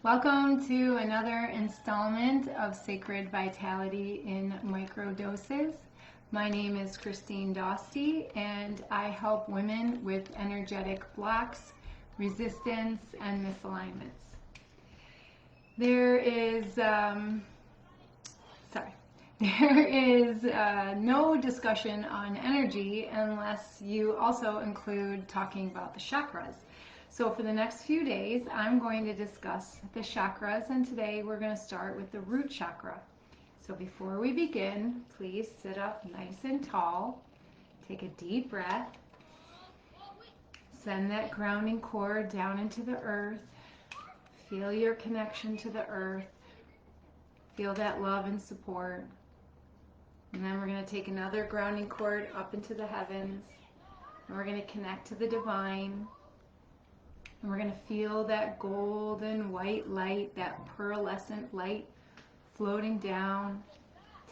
Welcome to another installment of Sacred Vitality in Microdoses. My name is Christine Dosty, and I help women with energetic blocks, resistance, and misalignments. There is no discussion on energy unless you also include talking about the chakras. So for the next few days, I'm going to discuss the chakras, and today we're going to start with the root chakra. So before we begin, please sit up nice and tall. Take a deep breath. Send that grounding cord down into the earth. Feel your connection to the earth. Feel that love and support. And then we're going to take another grounding cord up into the heavens. And we're going to connect to the divine. And we're going to feel that golden white light, that pearlescent light floating down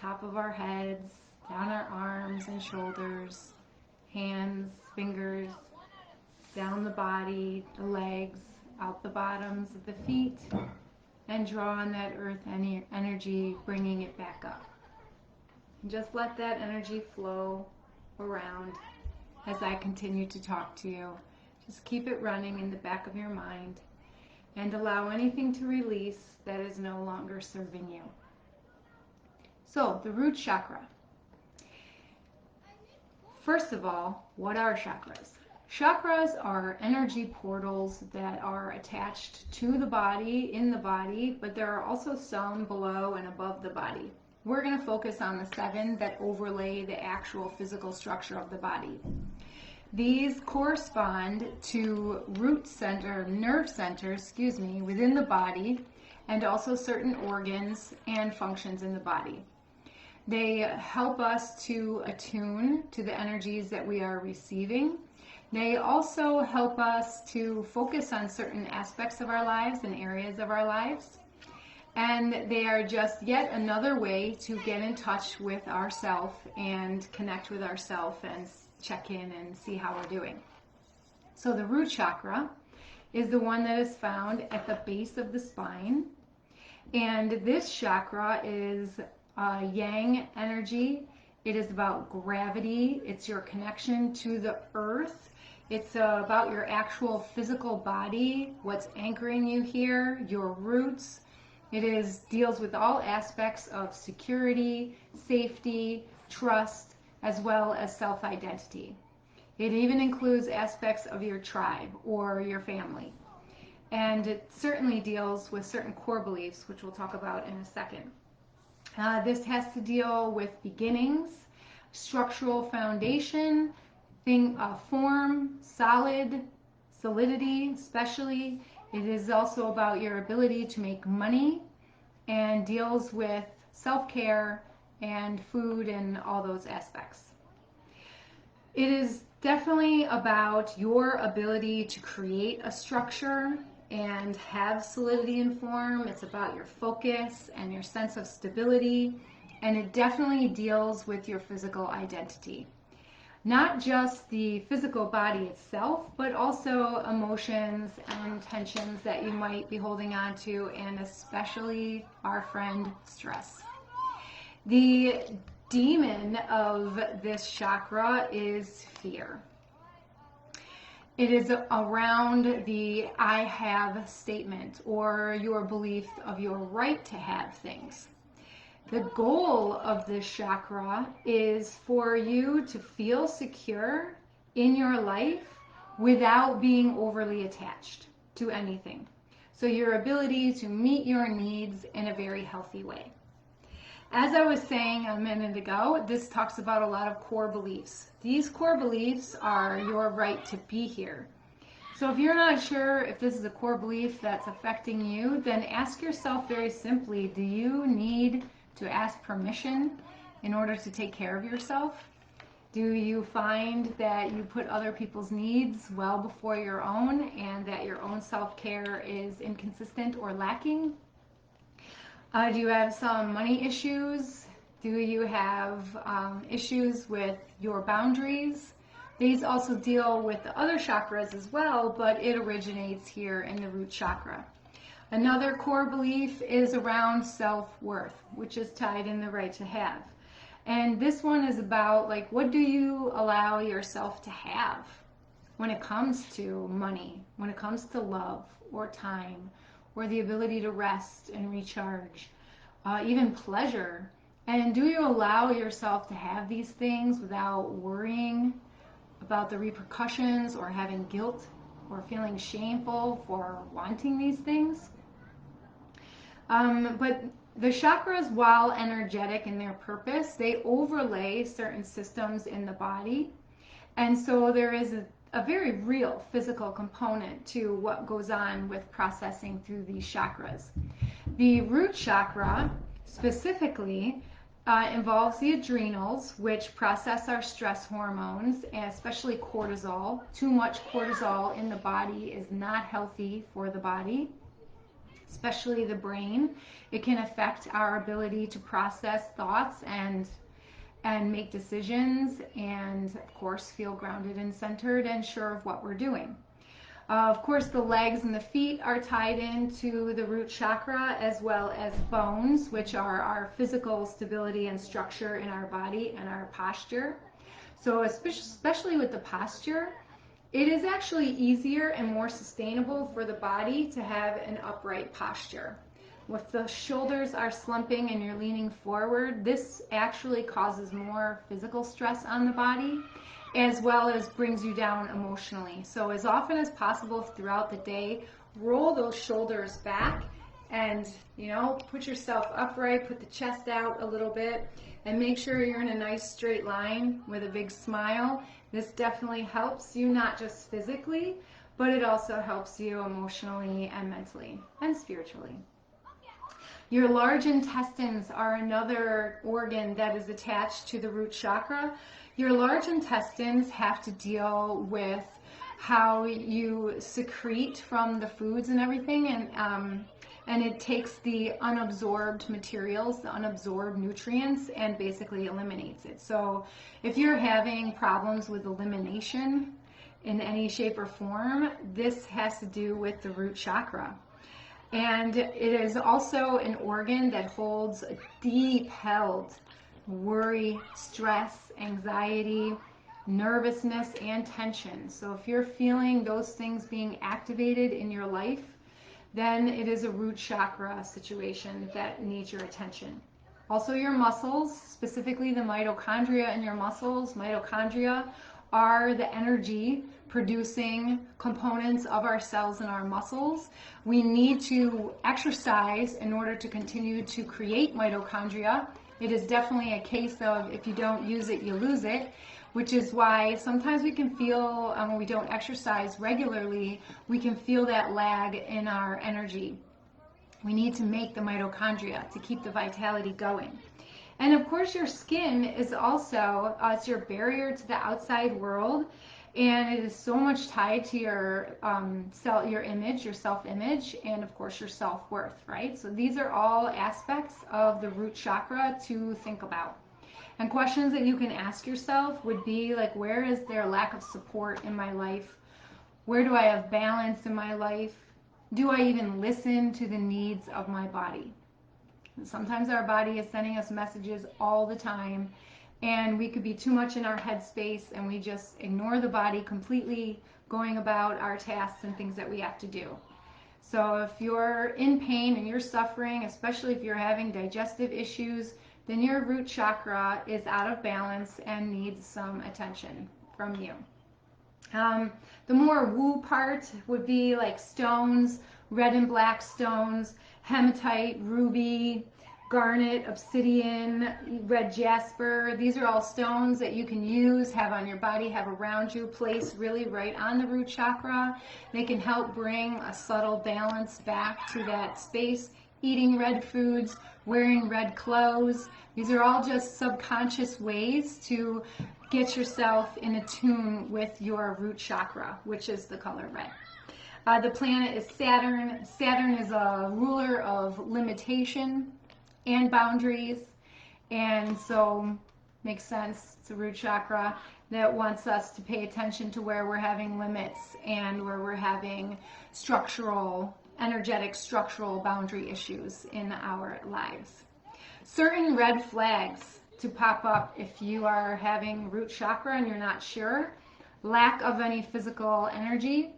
top of our heads, down our arms and shoulders, hands, fingers, down the body, the legs, out the bottoms of the feet, and draw on that earth energy, bringing it back up. And just let that energy flow around as I continue to talk to you. Just keep it running in the back of your mind and allow anything to release that is no longer serving you. So, the root chakra. First of all, what are chakras? Chakras are energy portals that are attached to the body, in the body, but there are also some below and above the body. We're going to focus on the 7 that overlay the actual physical structure of the body. These correspond to nerve centers, within the body, and also certain organs and functions in the body. They help us to attune to the energies that we are receiving. They also help us to focus on certain aspects of our lives and areas of our lives. And they are just yet another way to get in touch with ourself and connect with ourself and check in and see how we're doing. So the root chakra is the one that is found at the base of the spine. And this chakra is yang energy. It is about gravity. It's your connection to the earth. It's about your actual physical body, what's anchoring you here, your roots. It deals with all aspects of security, safety, trust, as well as self-identity. It even includes aspects of your tribe or your family. And it certainly deals with certain core beliefs, which we'll talk about in a second. This has to deal with beginnings, structural foundation, form, solidity especially. It is also about your ability to make money and deals with self-care and food and all those aspects. It is definitely about your ability to create a structure and have solidity and form. It's about your focus and your sense of stability, and it definitely deals with your physical identity. Not just the physical body itself, but also emotions and tensions that you might be holding on to, and especially our friend stress. The demon of this chakra is fear. It is around the I have statement or your belief of your right to have things. The goal of this chakra is for you to feel secure in your life without being overly attached to anything. So your ability to meet your needs in a very healthy way. As I was saying a minute ago, this talks about a lot of core beliefs. These core beliefs are your right to be here. So if you're not sure if this is a core belief that's affecting you, then ask yourself very simply, do you need to ask permission in order to take care of yourself? Do you find that you put other people's needs well before your own and that your own self-care is inconsistent or lacking? Do you have some money issues? Do you have issues with your boundaries? These also deal with the other chakras as well, but it originates here in the root chakra. Another core belief is around self-worth, which is tied in the right to have. And this one is about, like, what do you allow yourself to have when it comes to money, when it comes to love or time, or the ability to rest and recharge, even pleasure. And do you allow yourself to have these things without worrying about the repercussions or having guilt or feeling shameful for wanting these things? But the chakras, while energetic in their purpose, they overlay certain systems in the body. And so there is a very real physical component to what goes on with processing through these chakras. The root chakra specifically involves the adrenals, which process our stress hormones, and especially cortisol. Too much cortisol in the body is not healthy for the body, especially the brain. It can affect our ability to process thoughts and make decisions, and of course feel grounded and centered and sure of what we're doing. Of course, the legs and the feet are tied into the root chakra, as well as bones, which are our physical stability and structure in our body and our posture. So especially with the posture, it is actually easier and more sustainable for the body to have an upright posture. If the shoulders are slumping and you're leaning forward, this actually causes more physical stress on the body, as well as brings you down emotionally. So as often as possible throughout the day, roll those shoulders back and, put yourself upright, put the chest out a little bit, and make sure you're in a nice straight line with a big smile. This definitely helps you, not just physically, but it also helps you emotionally and mentally and spiritually. Your large intestines are another organ that is attached to the root chakra. Your large intestines have to deal with how you secrete from the foods and everything, and it takes the unabsorbed materials, the unabsorbed nutrients, and basically eliminates it. So if you're having problems with elimination in any shape or form, this has to do with the root chakra. And it is also an organ that holds a deep held worry, stress, anxiety, nervousness, and tension. So if you're feeling those things being activated in your life, then it is a root chakra situation that needs your attention. Also your muscles, specifically the mitochondria in your muscles. Mitochondria are the energy producing components of our cells and our muscles. We need to exercise in order to continue to create mitochondria. It is definitely a case of if you don't use it, you lose it, which is why sometimes we can feel, when we don't exercise regularly, we can feel that lag in our energy. We need to make the mitochondria to keep the vitality going. And of course your skin is also, it's your barrier to the outside world, and it is so much tied to your your image, your self-image, and of course your self-worth, right? So these are all aspects of the root chakra to think about. And questions that you can ask yourself would be like, where is there lack of support in my life? Where do I have balance in my life? Do I even listen to the needs of my body? And sometimes our body is sending us messages all the time, and we could be too much in our headspace and we just ignore the body completely, going about our tasks and things that we have to do. So if you're in pain and you're suffering, especially if you're having digestive issues, then your root chakra is out of balance and needs some attention from you. The more woo part would be like stones, red and black stones, hematite, ruby, garnet, obsidian, red jasper. These are all stones that you can use, have on your body, have around you, place really right on the root chakra. They can help bring a subtle balance back to that space. Eating red foods, wearing red clothes. These are all just subconscious ways to get yourself in attune with your root chakra, which is the color red. The planet is Saturn. Saturn is a ruler of limitation and boundaries, and so makes sense. It's a root chakra that wants us to pay attention to where we're having limits and where we're having structural energetic structural boundary issues in our lives. Certain red flags to pop up if you are having root chakra and you're not sure: lack of any physical energy,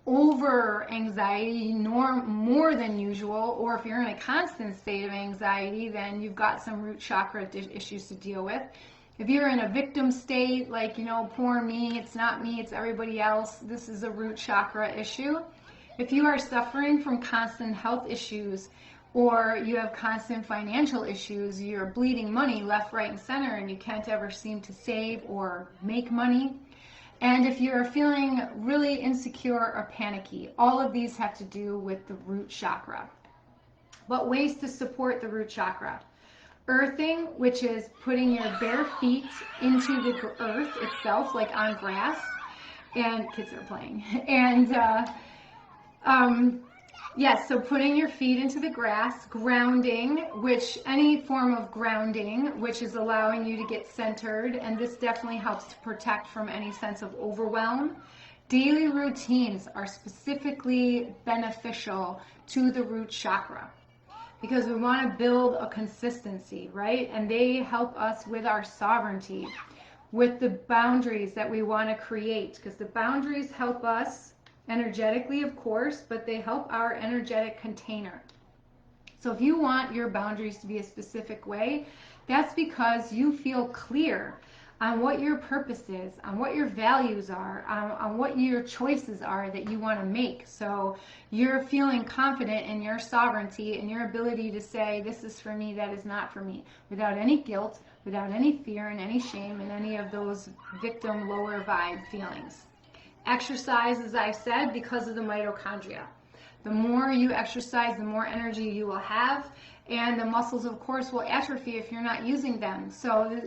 over anxiety, more than usual, or if you're in a constant state of anxiety, then you've got some root chakra issues to deal with. If you're in a victim state, like, poor me, it's not me, it's everybody else, this is a root chakra issue. If you are suffering from constant health issues, or you have constant financial issues, you're bleeding money left, right, and center, and you can't ever seem to save or make money. And if you're feeling really insecure or panicky, all of these have to do with the root chakra. But ways to support the root chakra: earthing, which is putting your bare feet into the earth itself, like on grass, and kids are playing. And yes, so putting your feet into the grass. Grounding, which any form of grounding, which is allowing you to get centered, and this definitely helps to protect from any sense of overwhelm. Daily routines are specifically beneficial to the root chakra because we want to build a consistency, right? And they help us with our sovereignty, with the boundaries that we want to create, because the boundaries help us energetically, of course, but they help our energetic container. So if you want your boundaries to be a specific way, that's because you feel clear on what your purpose is, on what your values are, on what your choices are that you want to make. So you're feeling confident in your sovereignty and your ability to say, this is for me, that is not for me, without any guilt, without any fear and any shame and any of those victim lower vibe feelings. Exercise, as I said, because of the mitochondria. The more you exercise, the more energy you will have, and the muscles, of course, will atrophy if you're not using them. So,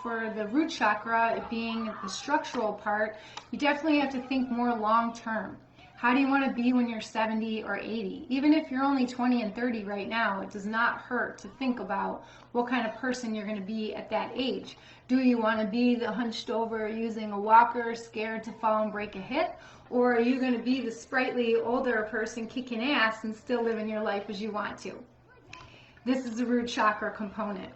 for the root chakra, it being the structural part, you definitely have to think more long term. How do you want to be when you're 70 or 80? Even if you're only 20 and 30 right now, it does not hurt to think about what kind of person you're going to be at that age. Do you want to be the hunched over using a walker, scared to fall and break a hip? Or are you going to be the sprightly older person kicking ass and still living your life as you want to? This is the root chakra component.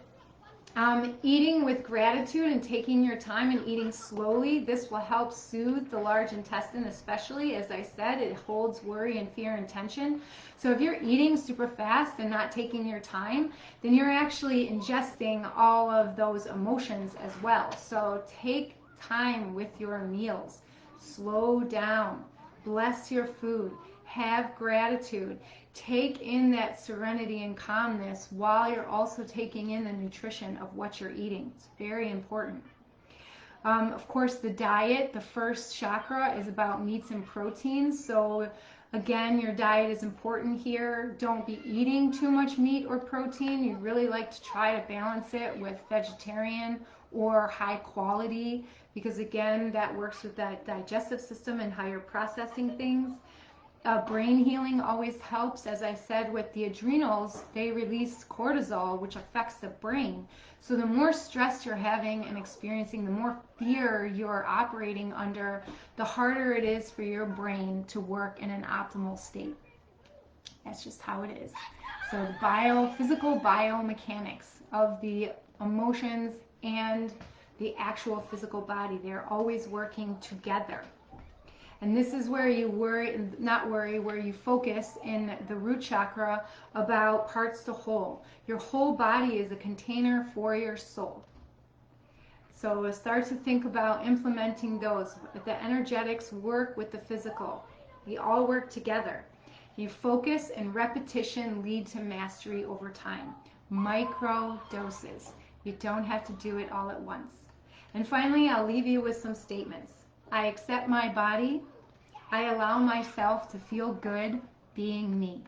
Eating with gratitude and taking your time and eating slowly, this will help soothe the large intestine, especially. As I said, it holds worry and fear and tension. So if you're eating super fast and not taking your time, then you're actually ingesting all of those emotions as well. So take time with your meals. Slow down. Bless your food. Have gratitude. Take in that serenity and calmness while you're also taking in the nutrition of what you're eating. It's very important. Of course, the diet, the first chakra, is about meats and proteins. So again, your diet is important here. Don't be eating too much meat or protein. You really like to try to balance it with vegetarian or high quality, because again, that works with that digestive system and how you're processing things. Brain healing always helps. As I said, with the adrenals, they release cortisol, which affects the brain. So the more stress you're having and experiencing, the more fear you're operating under, the harder it is for your brain to work in an optimal state. That's just how it is. So the physical biomechanics of the emotions and the actual physical body, they're always working together. And this is where you where you focus in the root chakra about parts to whole. Your whole body is a container for your soul. So start to think about implementing those. The energetics work with the physical. We all work together. You focus and repetition lead to mastery over time. Micro doses. You don't have to do it all at once. And finally, I'll leave you with some statements. I accept my body. I allow myself to feel good being me.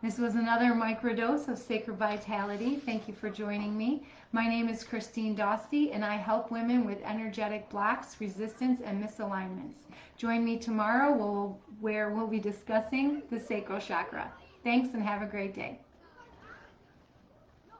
This was another microdose of Sacred Vitality. Thank you for joining me. My name is Christine Dosty, and I help women with energetic blocks, resistance, and misalignments. Join me tomorrow where we'll be discussing the sacral chakra. Thanks and have a great day.